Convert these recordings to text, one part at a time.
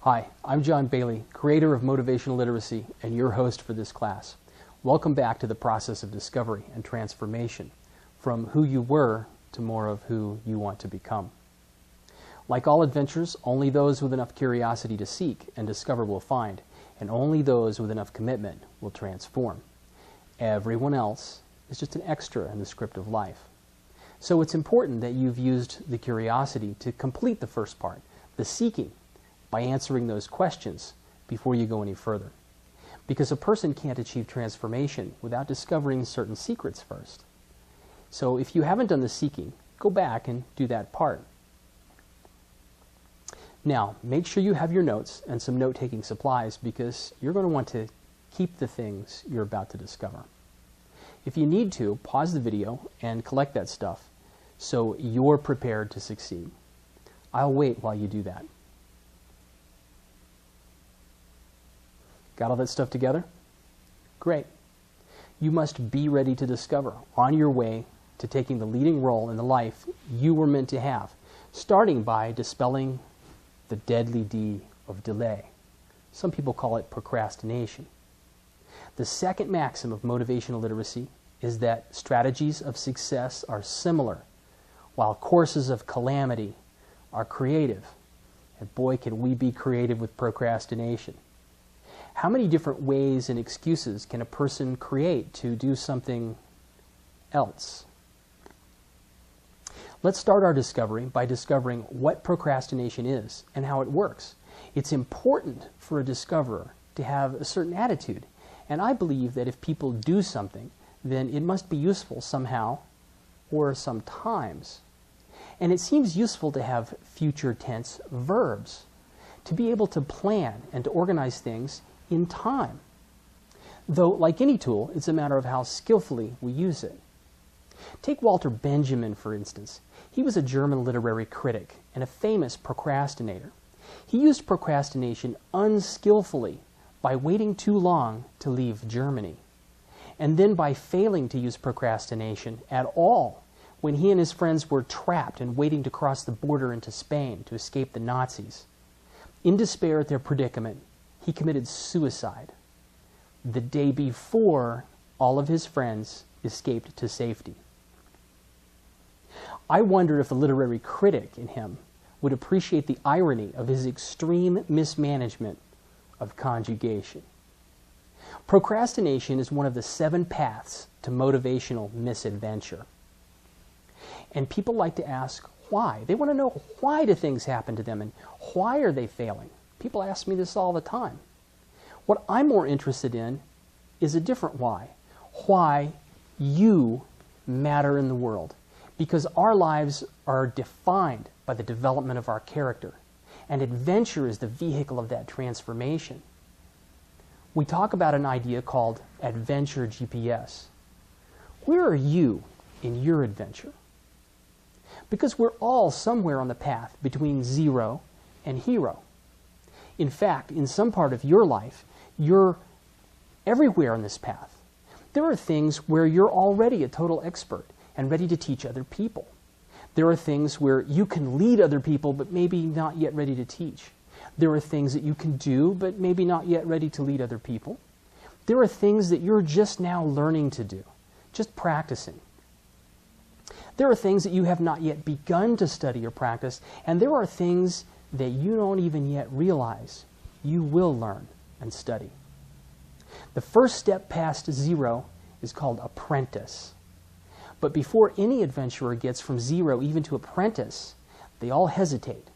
Hi, I'm John Bailey, creator of Motivational Literacy and your host for this class. Welcome back to the process of discovery and transformation, from who you were to more of who you want to become. Like all adventures, only those with enough curiosity to seek and discover will find, and only those with enough commitment will transform. Everyone else is just an extra in the script of life. So it's important that you've used the curiosity to complete the first part, the seeking, by answering those questions before you go any further. Because a person can't achieve transformation without discovering certain secrets first. So if you haven't done the seeking, go back and do that part. Now, make sure you have your notes and some note-taking supplies because you're going to want to keep the things you're about to discover. If you need to, pause the video and collect that stuff so you're prepared to succeed. I'll wait while you do that. Got all that stuff together? Great. You must be ready to discover on your way to taking the leading role in the life you were meant to have, starting by dispelling the deadly D of delay. Some people call it procrastination. The second maxim of motivational literacy is that strategies of success are similar, while courses of calamity are creative. And boy, can we be creative with procrastination. How many different ways and excuses can a person create to do something else? Let's start our discovery by discovering what procrastination is and how it works. It's important for a discoverer to have a certain attitude, and I believe that if people do something, then it must be useful somehow or sometimes. And it seems useful to have future tense verbs, to be able to plan and to organize things in time. Though, like any tool, it's a matter of how skillfully we use it. Take Walter Benjamin, for instance. He was a German literary critic and a famous procrastinator. He used procrastination unskillfully by waiting too long to leave Germany, and then by failing to use procrastination at all when he and his friends were trapped and waiting to cross the border into Spain to escape the Nazis. In despair at their predicament, he committed suicide the day before all of his friends escaped to safety. I wonder if the literary critic in him would appreciate the irony of his extreme mismanagement of conjugation. Procrastination is one of the 7 paths to motivational misadventure. And people like to ask why. They want to know, why do things happen to them and why are they failing? People ask me this all the time. What I'm more interested in is a different why. Why you matter in the world. Because our lives are defined by the development of our character. And adventure is the vehicle of that transformation. We talk about an idea called adventure GPS. Where are you in your adventure? Because we're all somewhere on the path between zero and hero. In fact, in some part of your life, you're everywhere on this path. There are things where you're already a total expert and ready to teach other people. There are things where you can lead other people but maybe not yet ready to teach. There are things that you can do but maybe not yet ready to lead other people. There are things that you're just now learning to do, just practicing. There are things that you have not yet begun to study or practice, and there are things that you don't even yet realize you will learn and study. The first step past zero is called apprentice. But before any adventurer gets from zero even to apprentice, they all hesitate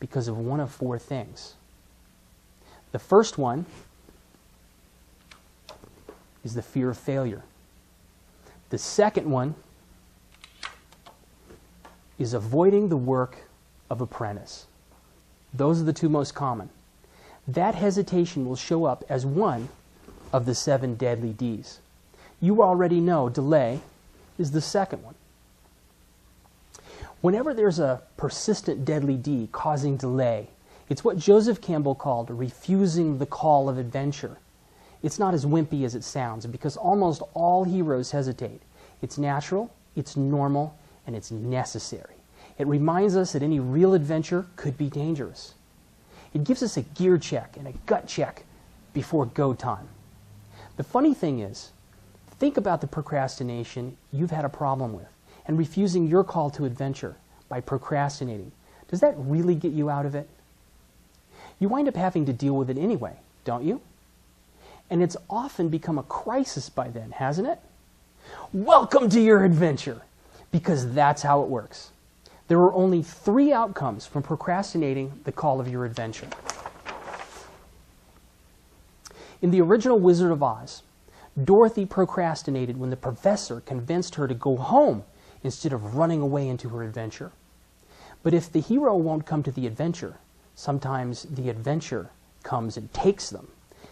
because of one of 4 things. The first one is the fear of failure. The second one is avoiding the work of apprentice. Those are the 2 most common. That hesitation will show up as one of the 7 deadly Ds. You already know delay is the second one. Whenever there's a persistent deadly D causing delay, it's what Joseph Campbell called refusing the call of adventure. It's not as wimpy as it sounds because almost all heroes hesitate. It's natural, it's normal, and it's necessary. It reminds us that any real adventure could be dangerous. It gives us a gear check and a gut check before go time. The funny thing is, think about the procrastination you've had a problem with and refusing your call to adventure by procrastinating. Does that really get you out of it? You wind up having to deal with it anyway, don't you? And it's often become a crisis by then, hasn't it? Welcome to your adventure, because that's how it works. There are only 3 outcomes from procrastinating the call of your adventure. In the original Wizard of Oz, Dorothy procrastinated when the professor convinced her to go home instead of running away into her adventure. But if the hero won't come to the adventure, sometimes the adventure comes and takes them.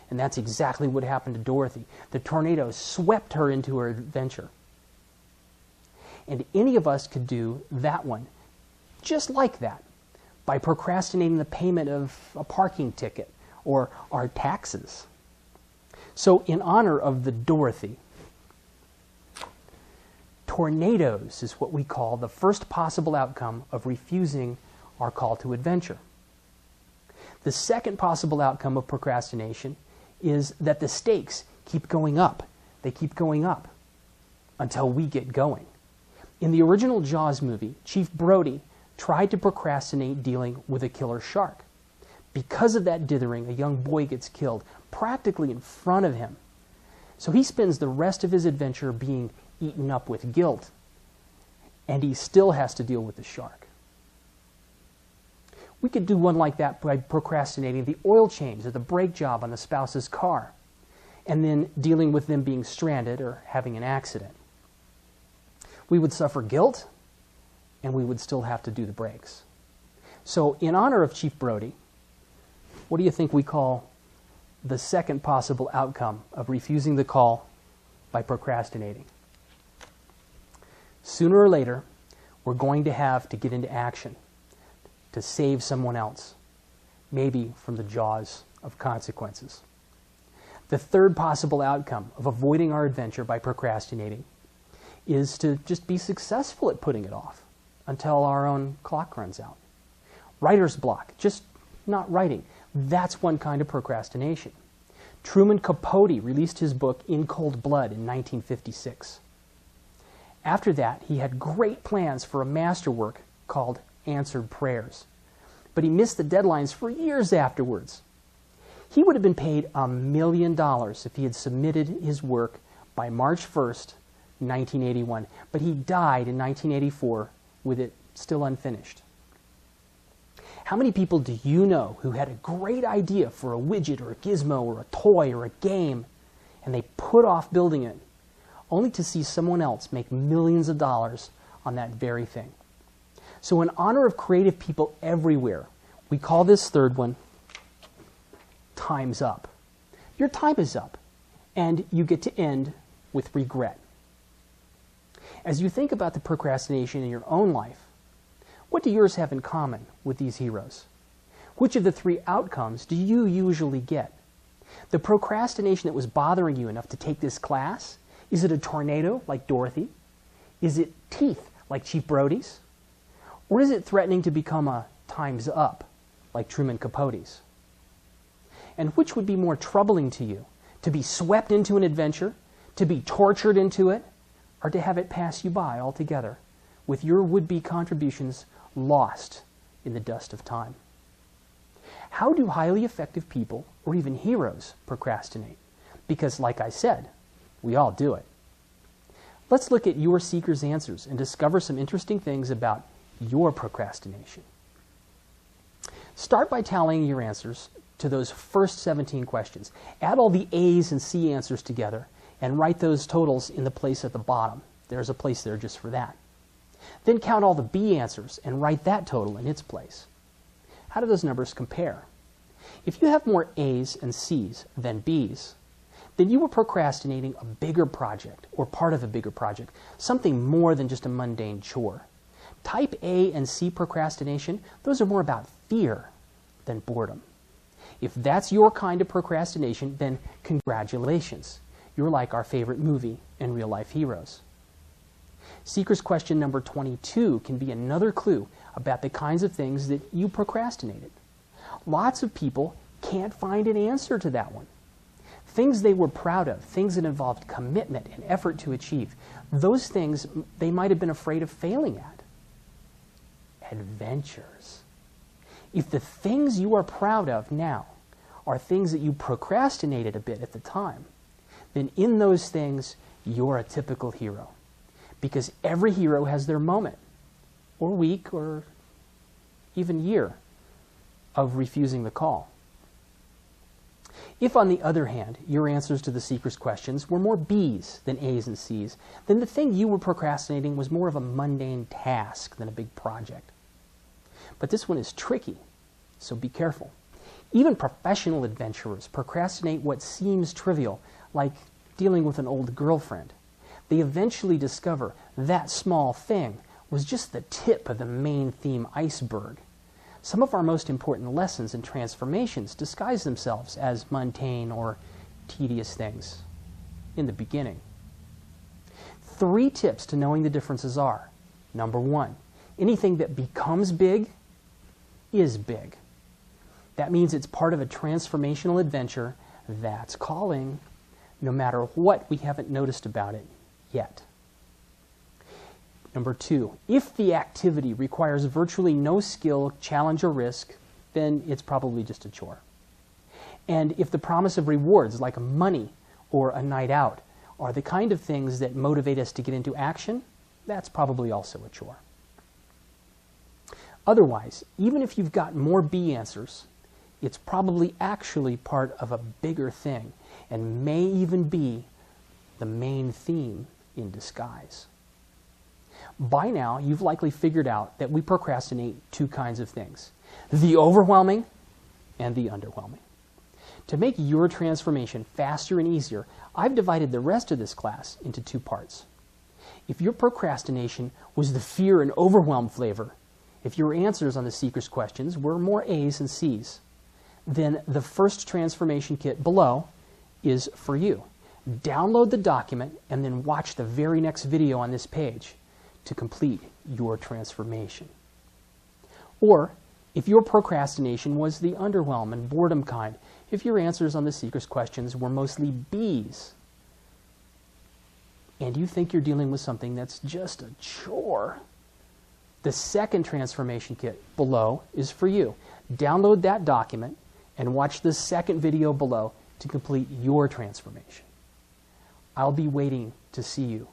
And that's exactly what happened to Dorothy. The tornado swept her into her adventure. And any of us could do that one just like that, by procrastinating the payment of a parking ticket or our taxes. So in honor of the Dorothy, tornadoes is what we call the first possible outcome of refusing our call to adventure. The second possible outcome of procrastination is that the stakes keep going up. They keep going up until we get going. In the original Jaws movie, Chief Brody tried to procrastinate dealing with a killer shark. Because of that dithering, a young boy gets killed practically in front of him. So he spends the rest of his adventure being eaten up with guilt, and he still has to deal with the shark. We could do one like that by procrastinating the oil change or the brake job on the spouse's car, and then dealing with them being stranded or having an accident. We would suffer guilt, and we would still have to do the brakes. So in honor of Chief Brody, what do you think we call the second possible outcome of refusing the call by procrastinating? Sooner or later, we're going to have to get into action to save someone else, maybe from the jaws of consequences. The third possible outcome of avoiding our adventure by procrastinating is to just be successful at putting it off until our own clock runs out. Writer's block, just not writing. That's one kind of procrastination. Truman Capote released his book In Cold Blood in 1956. After that, he had great plans for a masterwork called Answered Prayers, but he missed the deadlines for years afterwards. He would have been paid $1 million if he had submitted his work by March 1st, 1981, but he died in 1984 with it still unfinished. How many people do you know who had a great idea for a widget or a gizmo or a toy or a game, and they put off building it, only to see someone else make millions of dollars on that very thing? So in honor of creative people everywhere, we call this third one Time's Up. Your time is up, and you get to end with regret. As you think about the procrastination in your own life, what do yours have in common with these heroes? Which of the 3 outcomes do you usually get? The procrastination that was bothering you enough to take this class? Is it a tornado like Dorothy? Is it teeth like Chief Brody's? Or is it threatening to become a time's up like Truman Capote's? And which would be more troubling to you? To be swept into an adventure? To be tortured into it? Or to have it pass you by altogether, with your would-be contributions lost in the dust of time? How do highly effective people, or even heroes, procrastinate? Because, like I said, we all do it. Let's look at your seeker's answers and discover some interesting things about your procrastination. Start by tallying your answers to those first 17 questions. Add all the A's and C answers together and write those totals in the place at the bottom. There's a place there just for that. Then count all the B answers and write that total in its place. How do those numbers compare? If you have more A's and C's than B's, then you were procrastinating a bigger project or part of a bigger project, something more than just a mundane chore. Type A and C procrastination, those are more about fear than boredom. If that's your kind of procrastination, then congratulations. You're like our favorite movie and real-life heroes. Seeker's question number 22 can be another clue about the kinds of things that you procrastinated. Lots of people can't find an answer to that one. Things they were proud of, things that involved commitment and effort to achieve, those things they might have been afraid of failing at. Adventures. If the things you are proud of now are things that you procrastinated a bit at the time, then in those things, you're a typical hero. Because every hero has their moment, or week, or even year of refusing the call. If, on the other hand, your answers to the seeker's questions were more B's than A's and C's, then the thing you were procrastinating was more of a mundane task than a big project. But this one is tricky, so be careful. Even professional adventurers procrastinate what seems trivial, like dealing with an old girlfriend. They eventually discover that small thing was just the tip of the main theme iceberg. Some of our most important lessons and transformations disguise themselves as mundane or tedious things in the beginning. 3 tips to knowing the differences are: number 1, anything that becomes big is big. That means it's part of a transformational adventure that's calling, no matter what we haven't noticed about it yet. Number 2, if the activity requires virtually no skill, challenge, or risk, then it's probably just a chore. And if the promise of rewards, like money or a night out, are the kind of things that motivate us to get into action, that's probably also a chore. Otherwise, even if you've got more B answers, it's probably actually part of a bigger thing and may even be the main theme in disguise. By now, you've likely figured out that we procrastinate 2 kinds of things: the overwhelming and the underwhelming. To make your transformation faster and easier, I've divided the rest of this class into 2 parts. If your procrastination was the fear and overwhelm flavor, if your answers on the seeker's questions were more A's and C's, then the first transformation kit below is for you. Download the document and then watch the very next video on this page to complete your transformation. Or, if your procrastination was the underwhelm and boredom kind, if your answers on the seeker's questions were mostly B's, and you think you're dealing with something that's just a chore, the second transformation kit below is for you. Download that document and watch the second video below to complete your transformation. I'll be waiting to see you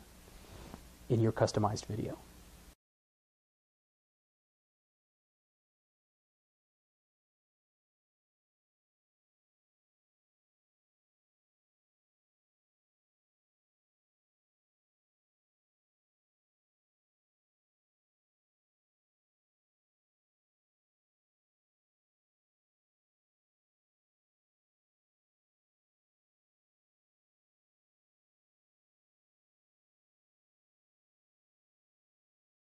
in your customized video.